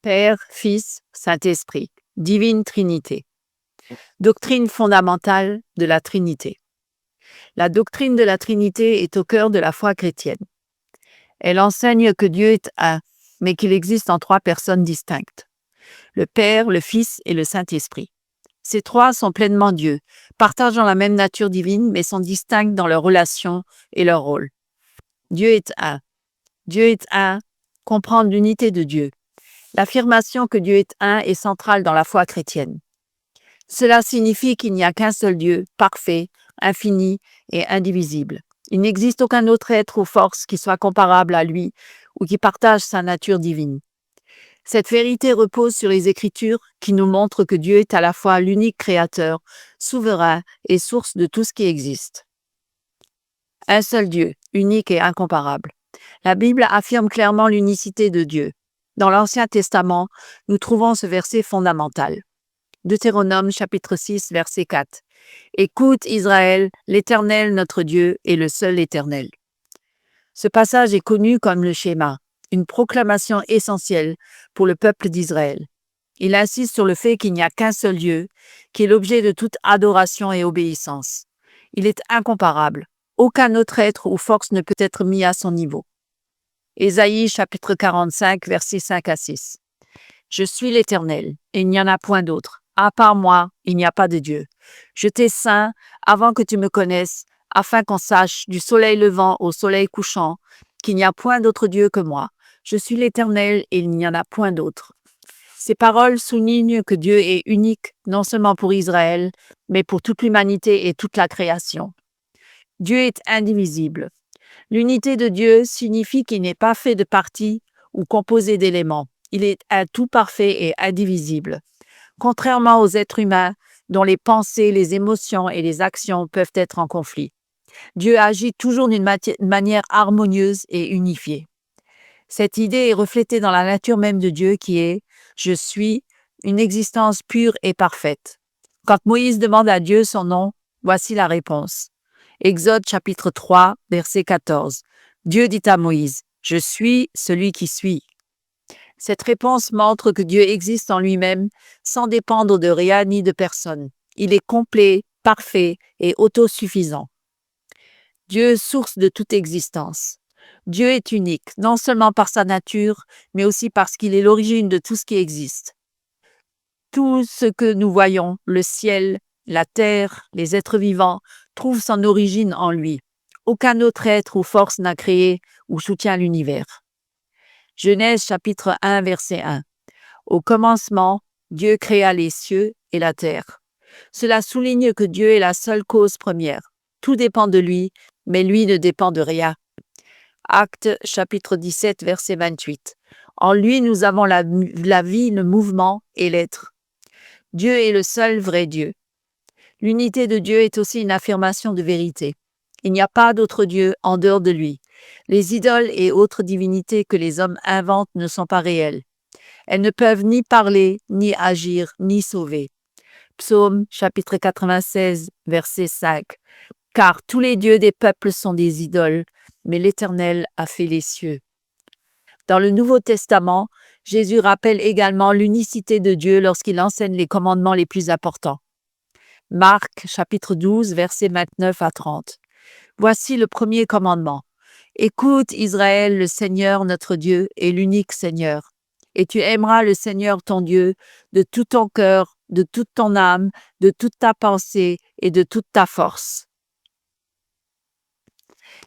Père, Fils, Saint-Esprit, divine Trinité. Doctrine fondamentale de la Trinité. La doctrine de la Trinité est au cœur de la foi chrétienne. Elle enseigne que Dieu est un, mais qu'il existe en trois personnes distinctes: le Père, le Fils et le Saint-Esprit. Ces trois sont pleinement Dieu, partageant la même nature divine, mais sont distincts dans leurs relations et leur rôle. Dieu est un. Dieu est un comprend l'unité de Dieu. L'affirmation que Dieu est un est centrale dans la foi chrétienne. Cela signifie qu'il n'y a qu'un seul Dieu, parfait, infini et indivisible. Il n'existe aucun autre être ou force qui soit comparable à lui ou qui partage sa nature divine. Cette vérité repose sur les Écritures qui nous montrent que Dieu est à la fois l'unique créateur, souverain et source de tout ce qui existe. Un seul Dieu, unique et incomparable. La Bible affirme clairement l'unicité de Dieu. Dans l'Ancien Testament, nous trouvons ce verset fondamental. Deutéronome chapitre 6, verset 4. Écoute Israël, l'Éternel notre Dieu est le seul Éternel. Ce passage est connu comme le schéma, une proclamation essentielle pour le peuple d'Israël. Il insiste sur le fait qu'il n'y a qu'un seul Dieu, qui est l'objet de toute adoration et obéissance. Il est incomparable. Aucun autre être ou force ne peut être mis à son niveau. Ésaïe chapitre 45, versets 5 à 6. Je suis l'Éternel, et il n'y en a point d'autre. À part moi, il n'y a pas de Dieu. Je t'ai saint avant que tu me connaisses, afin qu'on sache du soleil levant au soleil couchant qu'il n'y a point d'autre Dieu que moi. Je suis l'Éternel et il n'y en a point d'autre. Ces paroles soulignent que Dieu est unique, non seulement pour Israël, mais pour toute l'humanité et toute la création. Dieu est indivisible. L'unité de Dieu signifie qu'il n'est pas fait de parties ou composé d'éléments. Il est un tout parfait et indivisible. Contrairement aux êtres humains, dont les pensées, les émotions et les actions peuvent être en conflit. Dieu agit toujours d'une manière harmonieuse et unifiée. Cette idée est reflétée dans la nature même de Dieu qui est « Je suis », une existence pure et parfaite. Quand Moïse demande à Dieu son nom, voici la réponse. Exode chapitre 3, verset 14. Dieu dit à Moïse « Je suis celui qui suis ». Cette réponse montre que Dieu existe en lui-même sans dépendre de rien ni de personne. Il est complet, parfait et autosuffisant. Dieu, source de toute existence. Dieu est unique, non seulement par sa nature, mais aussi parce qu'il est l'origine de tout ce qui existe. Tout ce que nous voyons, le ciel, la terre, les êtres vivants, trouve son origine en lui. Aucun autre être ou force n'a créé ou soutient l'univers. Genèse chapitre 1, verset 1. Au commencement, Dieu créa les cieux et la terre. Cela souligne que Dieu est la seule cause première. Tout dépend de lui, mais lui ne dépend de rien. Actes chapitre 17, verset 28. En lui, nous avons la vie, le mouvement et l'être. Dieu est le seul vrai Dieu. L'unité de Dieu est aussi une affirmation de vérité. Il n'y a pas d'autre Dieu en dehors de lui. Les idoles et autres divinités que les hommes inventent ne sont pas réelles. Elles ne peuvent ni parler, ni agir, ni sauver. Psaume chapitre 96, verset 5. Car tous les dieux des peuples sont des idoles, mais l'Éternel a fait les cieux. Dans le Nouveau Testament, Jésus rappelle également l'unicité de Dieu lorsqu'il enseigne les commandements les plus importants. Marc chapitre 12, versets 29 à 30. Voici le premier commandement. Écoute Israël, le Seigneur notre Dieu est l'unique Seigneur. Et tu aimeras le Seigneur ton Dieu de tout ton cœur, de toute ton âme, de toute ta pensée et de toute ta force.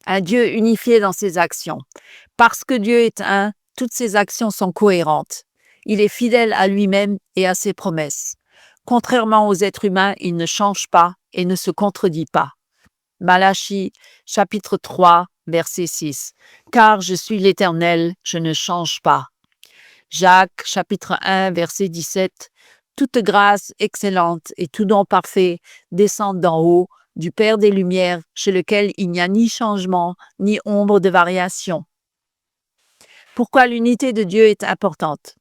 Un Dieu unifié dans ses actions. Parce que Dieu est un, toutes ses actions sont cohérentes. Il est fidèle à lui-même et à ses promesses. Contrairement aux êtres humains, il ne change pas et ne se contredit pas. Malachie, chapitre 3, verset 6. Car je suis l'Éternel, je ne change pas. Jacques, chapitre 1, verset 17. Toute grâce excellente et tout don parfait descendent d'en haut, du Père des Lumières, chez lequel il n'y a ni changement, ni ombre de variation. Pourquoi l'unité de Dieu est importante?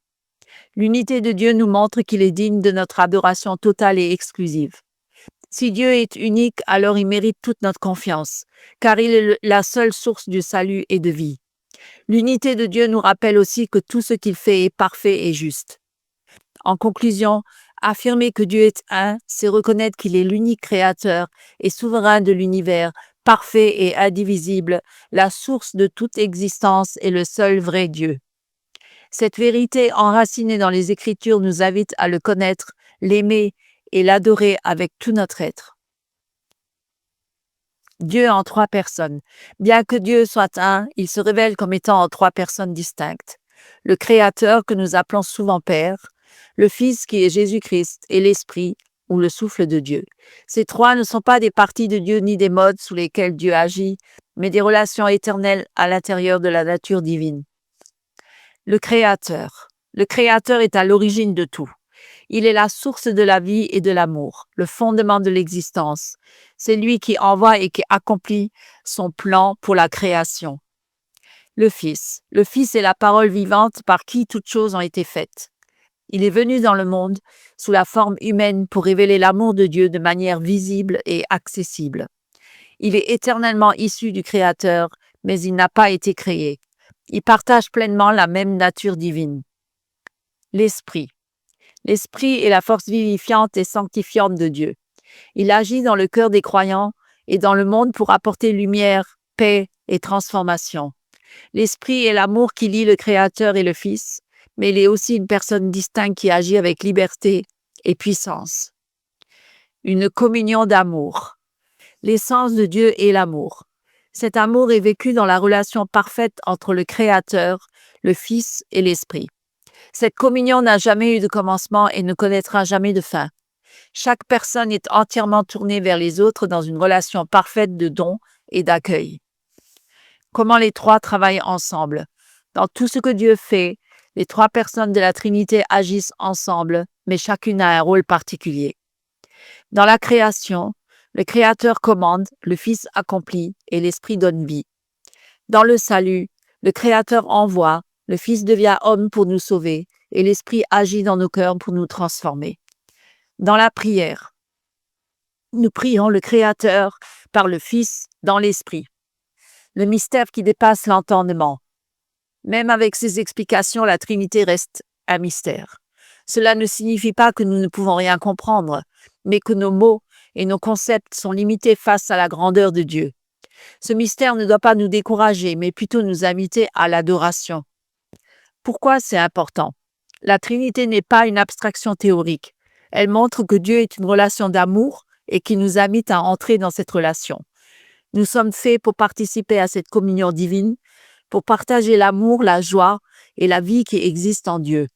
L'unité de Dieu nous montre qu'il est digne de notre adoration totale et exclusive. Si Dieu est unique, alors il mérite toute notre confiance, car il est la seule source du salut et de vie. L'unité de Dieu nous rappelle aussi que tout ce qu'il fait est parfait et juste. En conclusion, affirmer que Dieu est un, c'est reconnaître qu'il est l'unique créateur et souverain de l'univers, parfait et indivisible, la source de toute existence et le seul vrai Dieu. Cette vérité enracinée dans les Écritures nous invite à le connaître, l'aimer et l'adorer avec tout notre être. Dieu en trois personnes. Bien que Dieu soit un, il se révèle comme étant en trois personnes distinctes. Le Créateur, que nous appelons souvent Père, le Fils qui est Jésus-Christ et l'Esprit, ou le souffle de Dieu. Ces trois ne sont pas des parties de Dieu ni des modes sous lesquels Dieu agit, mais des relations éternelles à l'intérieur de la nature divine. Le Créateur. Le Créateur est à l'origine de tout. Il est la source de la vie et de l'amour, le fondement de l'existence. C'est lui qui envoie et qui accomplit son plan pour la création. Le Fils. Le Fils est la parole vivante par qui toutes choses ont été faites. Il est venu dans le monde sous la forme humaine pour révéler l'amour de Dieu de manière visible et accessible. Il est éternellement issu du Créateur, mais il n'a pas été créé. Il partage pleinement la même nature divine. L'Esprit. L'Esprit est la force vivifiante et sanctifiante de Dieu. Il agit dans le cœur des croyants et dans le monde pour apporter lumière, paix et transformation. L'Esprit est l'amour qui lie le Créateur et le Fils, mais il est aussi une personne distincte qui agit avec liberté et puissance. Une communion d'amour. L'essence de Dieu est l'amour. Cet amour est vécu dans la relation parfaite entre le Créateur, le Fils et l'Esprit. Cette communion n'a jamais eu de commencement et ne connaîtra jamais de fin. Chaque personne est entièrement tournée vers les autres dans une relation parfaite de don et d'accueil. Comment les trois travaillent ensemble? Dans tout ce que Dieu fait, les trois personnes de la Trinité agissent ensemble, mais chacune a un rôle particulier. Dans la création, le Créateur commande, le Fils accomplit et l'Esprit donne vie. Dans le salut, le Créateur envoie, le Fils devient homme pour nous sauver et l'Esprit agit dans nos cœurs pour nous transformer. Dans la prière, nous prions le Créateur par le Fils dans l'Esprit. Le mystère qui dépasse l'entendement. Même avec ces explications, la Trinité reste un mystère. Cela ne signifie pas que nous ne pouvons rien comprendre, mais que nos mots et nos concepts sont limités face à la grandeur de Dieu. Ce mystère ne doit pas nous décourager, mais plutôt nous inviter à l'adoration. Pourquoi c'est important? La Trinité n'est pas une abstraction théorique. Elle montre que Dieu est une relation d'amour et qui nous invite à entrer dans cette relation. Nous sommes faits pour participer à cette communion divine, pour partager l'amour, la joie et la vie qui existe en Dieu.